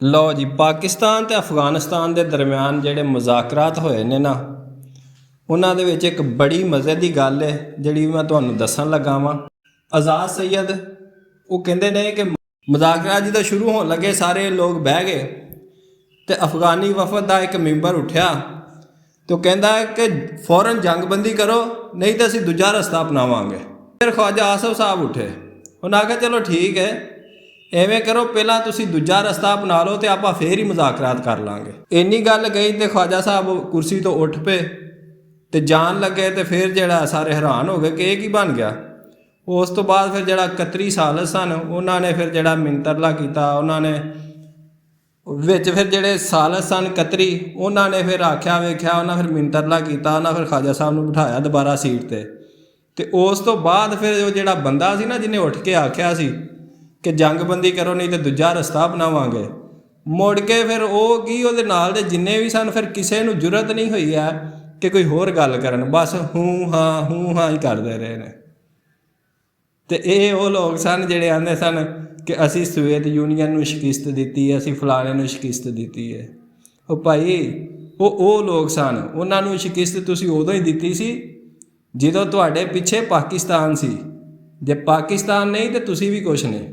लो जी, पाकिस्तान ते अफगानिस्तान के दरम्यान ਜਿਹੜੇ ਮੁਜ਼ਾਕਰਾਤ ਹੋਏ ਨੇ ਨਾ, ਉਹਨਾਂ ਦੇ ਵਿੱਚ ਇੱਕ ਬੜੀ ਮਜ਼ੇ ਦੀ ਗੱਲ ਹੈ ਜਿਹੜੀ ਮੈਂ ਤੁਹਾਨੂੰ ਦੱਸਣ ਲੱਗਾ ਵਾਂ। ਆਜ਼ਾਦ ਸੈयद ਉਹ ਕਹਿੰਦੇ ਨੇ ਕਿ ਮੁਜ਼ਾਕਰਾਤ ਜਦੋਂ ਸ਼ੁਰੂ ਹੋਣ ਲੱਗੇ ਸਾਰੇ ਲੋਕ ਬਹਿ ਗਏ ਤੇ ਅਫਗਾਨੀ ਵਫਦ ਦਾ ਇੱਕ ਮੈਂਬਰ ਉੱਠਿਆ ਤੇ ਉਹ ਕਹਿੰਦਾ ਕਿ ਫੌਰਨ ਜੰਗਬੰਦੀ ਕਰੋ, ਨਹੀਂ ਤਾਂ ਅਸੀਂ ਦੂਜਾ ਰਸਤਾ ਅਪਣਾਵਾਂਗੇ। ਫਿਰ ख्वाजा आसफ साहब ਉੱਠੇ, ਉਹਨਾਂ ਆਖਿਆ ਚਲੋ ਠੀਕ ਹੈ, ਐਵੇਂ ਕਰੋ, ਪਹਿਲਾਂ ਤੁਸੀਂ ਦੂਜਾ ਰਸਤਾ ਅਪਣਾ ਲਓ ਤੇ ਆਪਾਂ ਫੇਰ ਹੀ ਮੁਜ਼ਾਕਰਾਤ ਕਰ ਲਾਂਗੇ। ਇੰਨੀ ਗੱਲ ਗਈ ਤੇ ख्वाजा ਸਾਹਿਬ ਕੁਰਸੀ ਤੋਂ ਉੱਠ ਪਏ ਤੇ ਜਾਣ ਲੱਗੇ ਤੇ ਫਿਰ ਜਿਹੜਾ ਸਾਰੇ ਹੈਰਾਨ ਹੋ ਗਏ ਕਿ ਇਹ ਕੀ ਬਣ ਗਿਆ। ਉਸ ਤੋਂ ਬਾਅਦ ਫਿਰ ਜਿਹੜਾ ਕਤਰੀ ਸਾਲਸ ਸਨ ਉਹਨਾਂ ਨੇ ਫਿਰ ਜਿਹੜਾ ਮਿੰਤਰਲਾ ਕੀਤਾ, ਉਹਨਾਂ ਨੇ ਵਿੱਚ ਫਿਰ ਜਿਹੜੇ ਸਾਲਸ ਸਨ ਕਤਰੀ ਉਹਨਾਂ ਨੇ ਫਿਰ ਆਖਿਆ ਵੇਖਿਆ, ਉਹਨਾਂ ਫਿਰ ਮਿੰਤਰਲਾ ਕੀਤਾ, ਉਹਨਾਂ ਫਿਰ ख्वाजा ਸਾਹਿਬ ਨੂੰ ਬਿਠਾਇਆ ਦੁਬਾਰਾ ਸੀਟ ਤੇ ਉਸ ਤੋਂ ਬਾਅਦ ਫਿਰ ਉਹ ਜਿਹੜਾ ਬੰਦਾ ਸੀ ਨਾ ਜਿਹਨੇ ਉੱਠ ਕੇ ਆਖਿਆ ਸੀ ਕਿ ਜੰਗਬੰਦੀ ਕਰੋ ਨਹੀਂ ਤੇ ਦੂਜਾ ਰਸਤਾ ਅਪਣਾਵਾਂਗੇ, ਮੁੜ ਕੇ ਫਿਰ ਉਹ ਕੀ ਉਹਦੇ ਨਾਲ ਦੇ ਜਿੰਨੇ ਵੀ ਸਨ ਫਿਰ ਕਿਸੇ ਨੂੰ ਜੁਰਤ ਨਹੀਂ ਹੋਈ ਹੈ ਕਿ ਕੋਈ ਹੋਰ ਗੱਲ ਕਰਨ, ਬਸ ਹੂੰ ਹਾਂ ਹੀ ਕਰਦੇ ਰਹੇ ਨੇ। ਤੇ ਇਹ ਉਹ ਲੋਕ ਸਨ ਜਿਹੜੇ ਆਂਦੇ ਸਨ ਕਿ ਅਸੀਂ ਸੋਵੀਅਤ ਯੂਨੀਅਨ ਨੂੰ ਸ਼ਿਕਸਤ ਦਿੱਤੀ ਹੈ, ਅਸੀਂ ਫਲਾਣੇ ਨੂੰ ਸ਼ਿਕਸਤ ਦਿੱਤੀ ਹੈ। ਉਹ ਭਾਈ ਉਹ ਲੋਕ ਸਨ, ਉਹਨਾਂ ਨੂੰ ਸ਼ਿਕਸਤ ਤੁਸੀਂ ਉਦੋਂ ਹੀ ਦਿੱਤੀ ਸੀ ਜਦੋਂ ਤੁਹਾਡੇ ਪਿੱਛੇ ਪਾਕਿਸਤਾਨ ਸੀ। ਜੇ ਪਾਕਿਸਤਾਨ ਨਹੀਂ ਤੇ ਤੁਸੀਂ ਵੀ ਕੁਛ ਨਹੀਂ।